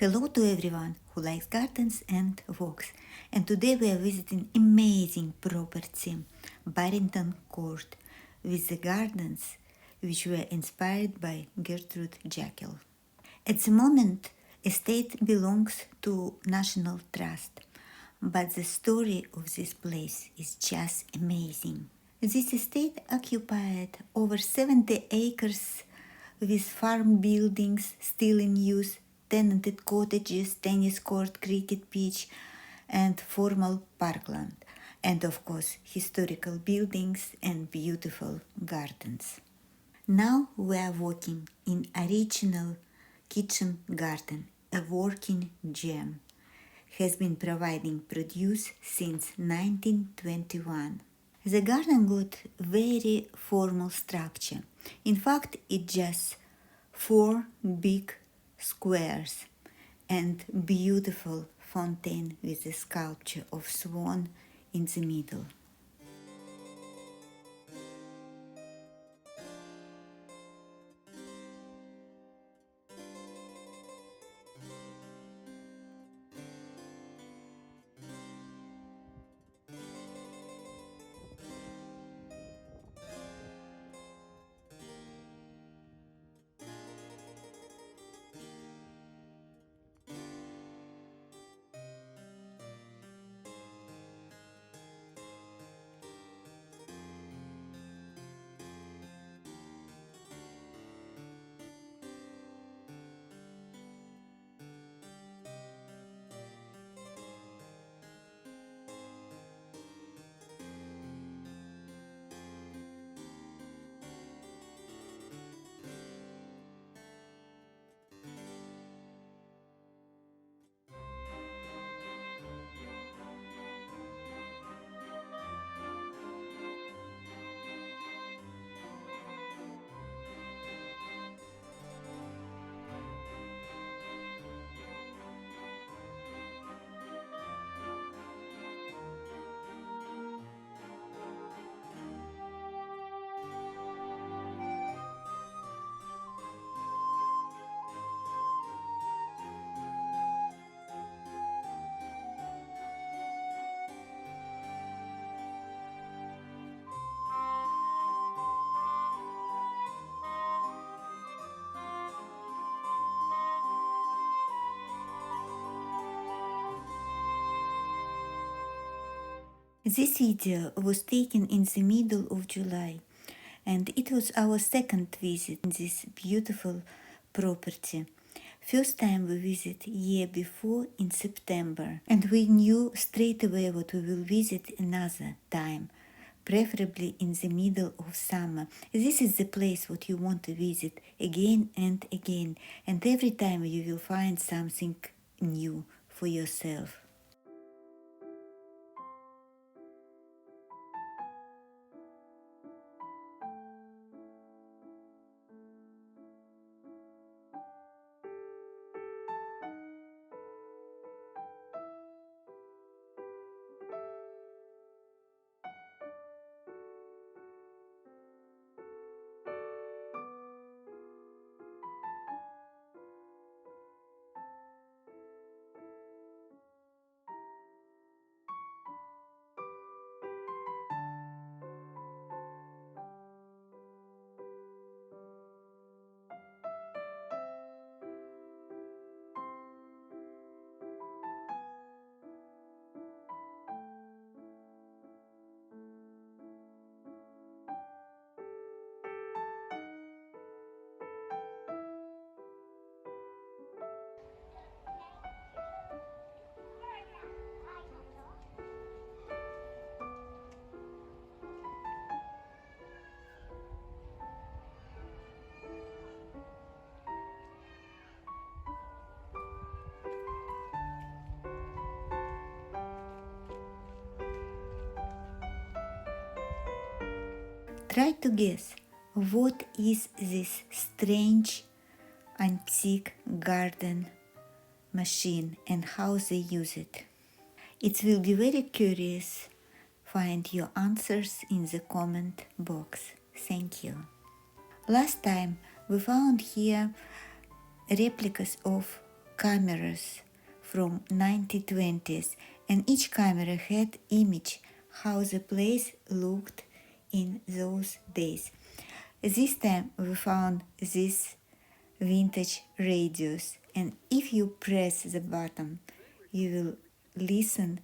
Hello to everyone who likes gardens and walks. And today we are visiting amazing property, Barrington Court, with the gardens which were inspired by Gertrude Jekyll. At the moment, estate belongs to National Trust, but the story of this place is just amazing. This estate occupied over 70 acres with farm buildings still in use, tenanted cottages, tennis court, cricket pitch, and formal parkland, and of course historical buildings and beautiful gardens. Now we are walking in original kitchen garden, a working gem. Has been providing produce since 1921. The garden got very formal structure. In fact, it's just 4 big squares and beautiful fountain with a sculpture of swan in the middle. This video was taken in the middle of July, and it was our second visit in this beautiful property. First time we visit year before in September, and we knew straight away what we will visit another time, preferably in the middle of summer. This is the place what you want to visit again and again, and every time you will find something new for yourself. Try to guess what is this strange antique garden machine and how they use it. It will be very curious. Find your answers in the comment box. Thank you. Last time we found here replicas of cameras from 1920s, and each camera had image how the place looked in those days. This time we found these vintage radios, and if you press the button, you will listen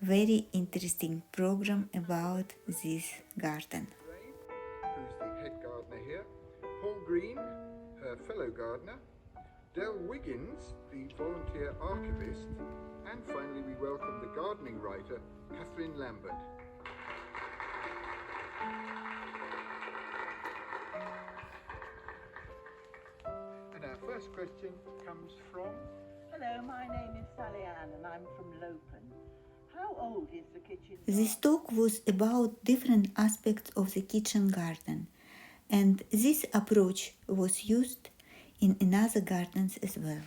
very interesting program about this garden. Who's the head gardener here, Paul Green, her fellow gardener, Del Wiggins, the volunteer archivist, and finally we welcome the gardening writer, Catherine Lambert. And our first question comes from... Hello, my name is Sally Ann and I'm from Lopen. How old is the kitchen garden? This talk was about different aspects of the kitchen garden, and this approach was used in another gardens as well.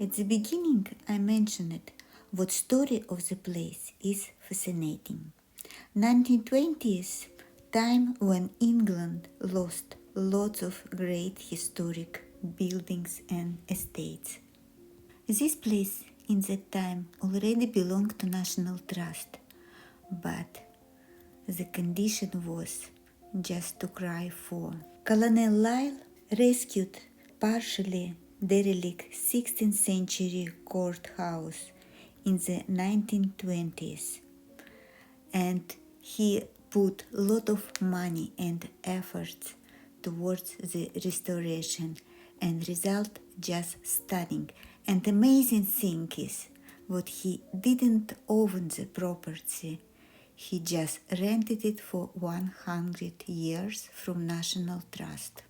At the beginning, I mentioned what story of the place is fascinating. 1920s, time when England lost lots of great historic buildings and estates. This place in that time already belonged to National Trust, but the condition was just to cry for. Colonel Lyle rescued partially derelict 16th century courthouse in the 1920s, and he put a lot of money and efforts towards the restoration, and result just stunning. And amazing thing is what he didn't own the property, he just rented it for 100 years from National Trust.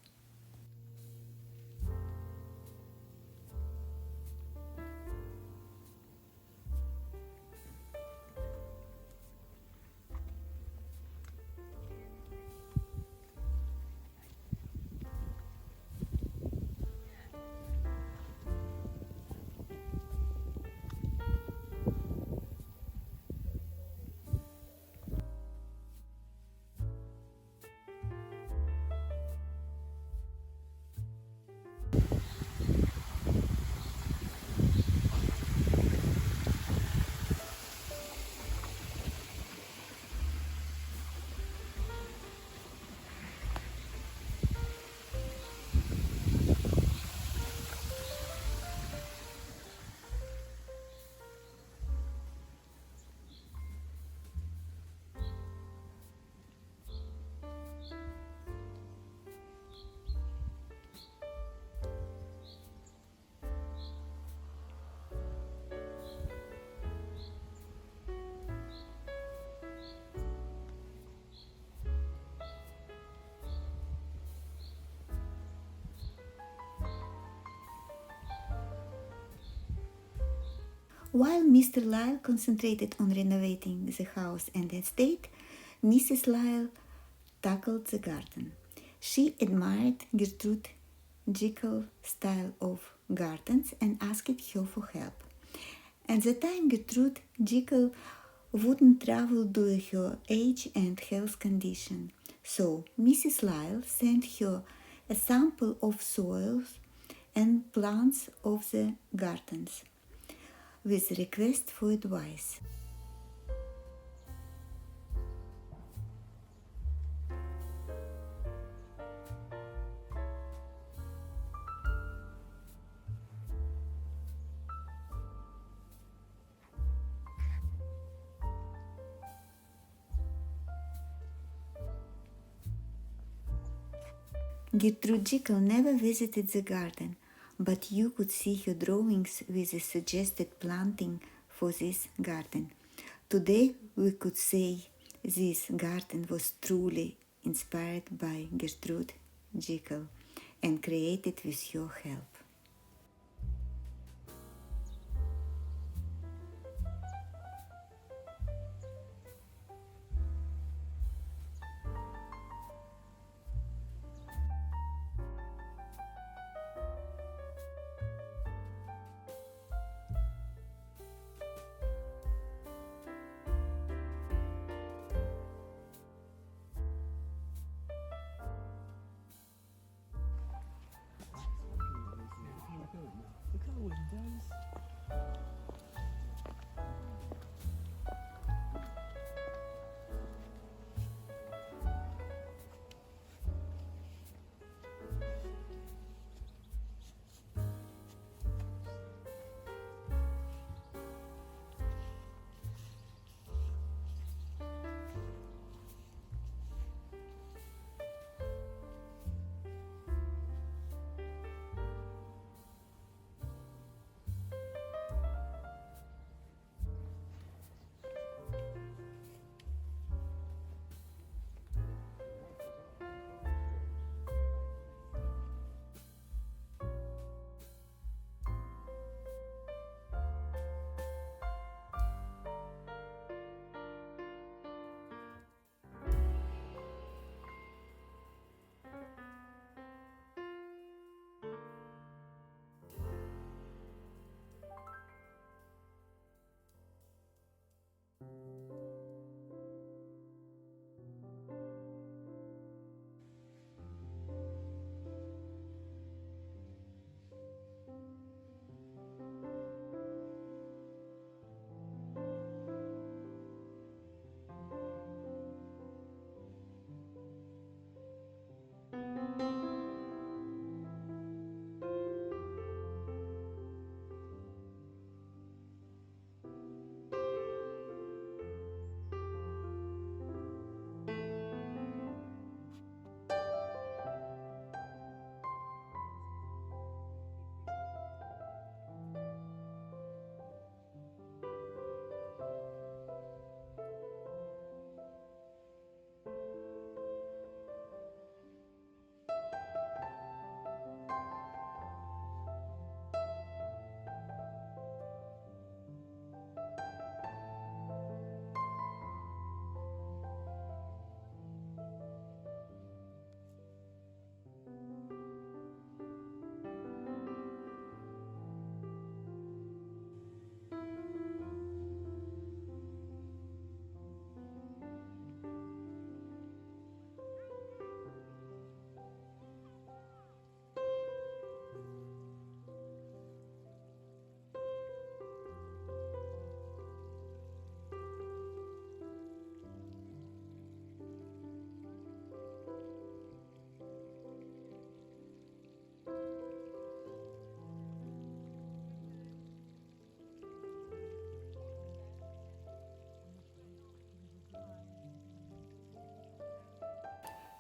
While Mr. Lyle concentrated on renovating the house and estate, Mrs. Lyle tackled the garden. She admired Gertrude Jekyll's style of gardens and asked her for help. At the time, Gertrude Jekyll wouldn't travel due to her age and health condition, so Mrs. Lyle sent her a sample of soils and plants of the gardens, with request for advice. Gertrude Jekyll never visited the garden, but you could see her drawings with the suggested planting for this garden. Today we could say this garden was truly inspired by Gertrude Jekyll and created with your help. Look at the windows.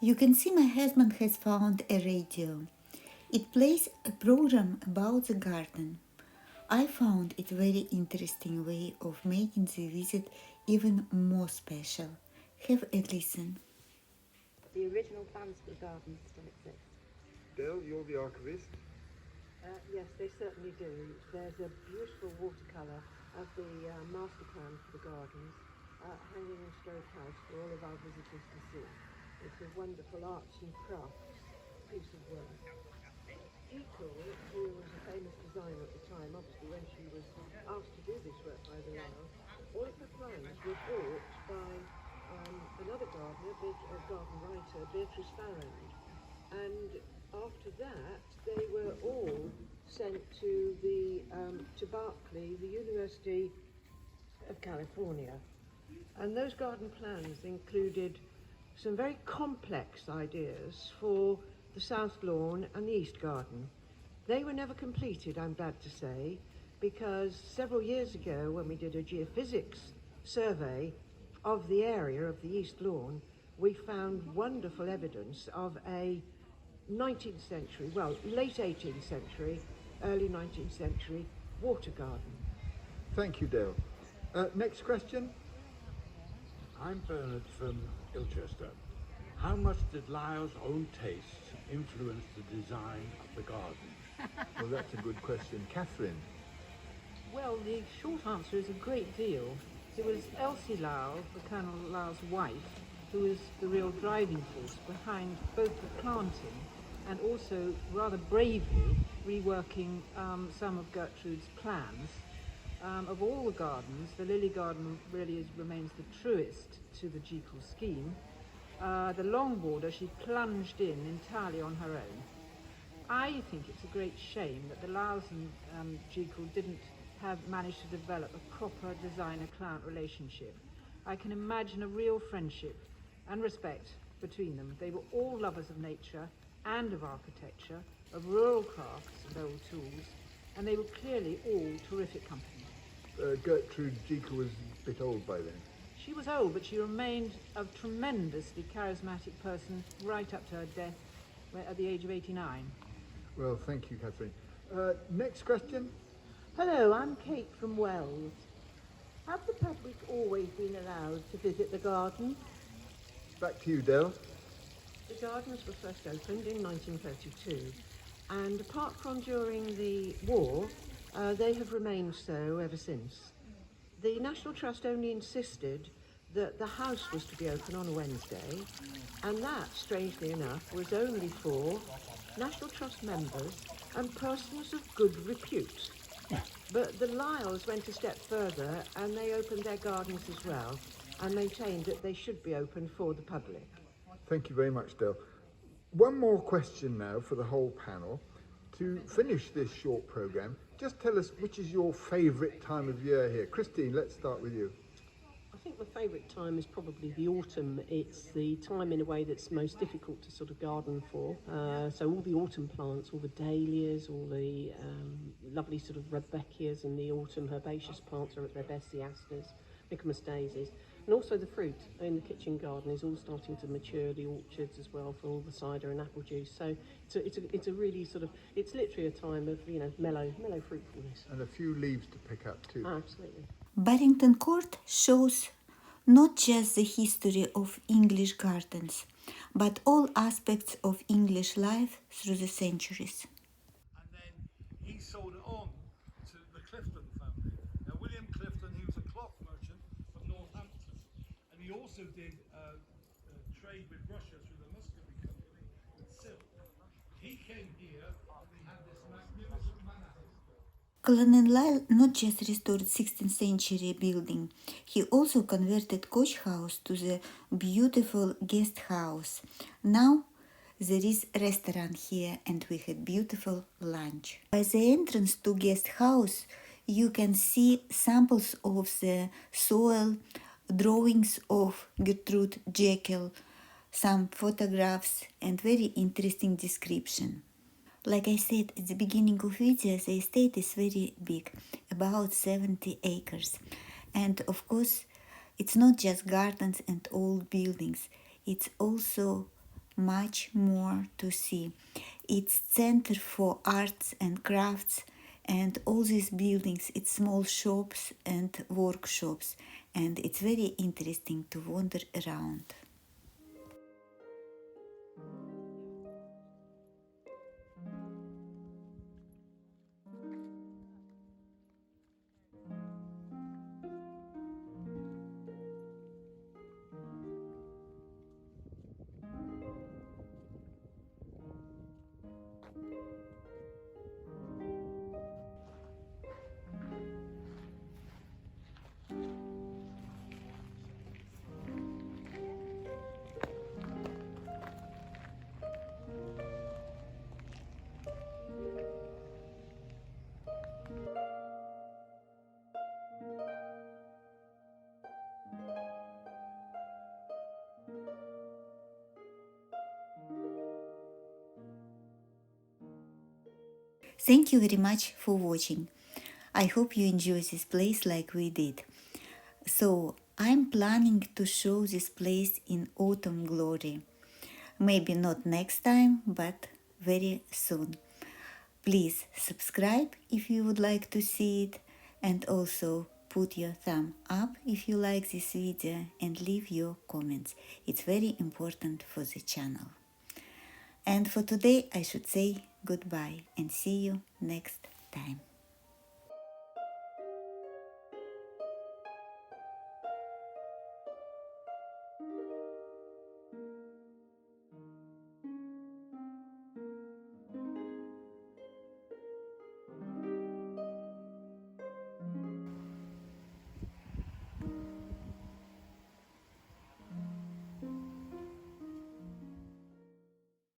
You can see my husband has found a radio. It plays a program about the garden. I found it a very interesting way of making the visit even more special. Have a listen. The original plans for the garden still exist. Dell, you're the archivist. Yes, they certainly do. There's a beautiful watercolour of the master plan for the gardens hanging in Strode House for all of our visitors to see. It's a wonderful arts and crafts piece of work. Jekyll, who was a famous designer at the time, obviously when she was asked to do this work by the Lyle, all of her plans were bought by another gardener, a garden writer, Beatrice Farrand. And after that, they were all sent to to Berkeley, the University of California. And those garden plans included some very complex ideas for the South Lawn and the East Garden. They were never completed, I'm glad to say, because several years ago when we did a geophysics survey of the area of the East Lawn, we found wonderful evidence of a 19th century, well, late 18th century, early 19th century water garden. Thank you, Dale. Next question. I'm Bernard from Ilchester. How much did Lyle's own tastes influence the design of the garden? Well, that's a good question. Catherine. Well, the short answer is a great deal. It was Elsie Lyle, the Colonel Lyle's wife, who was the real driving force behind both the planting and also rather bravely reworking some of Gertrude's plans. Of all the gardens, the lily garden really remains the truest to the Jekyll scheme. The long border she plunged in entirely on her own. I think it's a great shame that the Lyles and Jekyll didn't have managed to develop a proper designer-client relationship. I can imagine a real friendship and respect between them. They were all lovers of nature and of architecture, of rural crafts and old tools, and they were clearly all terrific company. Gertrude Jekyll was a bit old by then. She was old, but she remained a tremendously charismatic person right up to her death at the age of 89. Well, thank you, Catherine. Next question. Hello, I'm Kate from Wells. Have the public always been allowed to visit the garden? Back to you, Dale. The gardens were first opened in 1932, and apart from during the war, they have remained so ever since. The National Trust only insisted that the house was to be open on a Wednesday, and that, strangely enough, was only for National Trust members and persons of good repute. But the Lyles went a step further, and they opened their gardens as well, and maintained that they should be open for the public. Thank you very much, Dale. One more question now for the whole panel. To finish this short programme, just tell us which is your favourite time of year here. Christine, let's start with you. I think my favourite time is probably the autumn. It's the time in a way that's most difficult to sort of garden for. So all the autumn plants, all the dahlias, all the lovely sort of rudbeckias and the autumn herbaceous plants are at their best, the asters, Michaelmas daisies. And also the fruit in the kitchen garden is all starting to mature, the orchards as well for all the cider and apple juice. So it's a really sort of, it's literally a time of, you know, mellow fruitfulness. And a few leaves to pick up too. Absolutely. Barrington Court shows not just the history of English gardens, but all aspects of English life through the centuries. And then he sold it on to the Clifton family. Now, William Clifton, he was a cloth merchant from Northampton, and he also did trade with Russia through the Muscovy Company with silk. He came here and we had this magnificent manor house built. Colonel Lyle not just restored 16th century building, he also converted coach house to the beautiful guest house. Now there is restaurant here and we had beautiful lunch. By the entrance to guest house you can see samples of the soil, drawings of Gertrude Jekyll, some photographs and very interesting description. Like I said at the beginning of video, the estate is very big, about 70 acres. And of course, it's not just gardens and old buildings, it's also much more to see. It's center for arts and crafts, and all these buildings, it's small shops and workshops, and it's very interesting to wander around. Thank you very much for watching. I hope you enjoy this place like we did. So I'm planning to show this place in autumn glory. Maybe not next time, but very soon. Please subscribe if you would like to see it, and also put your thumb up if you like this video and leave your comments. It's very important for the channel. And for today I should say goodbye and see you next time.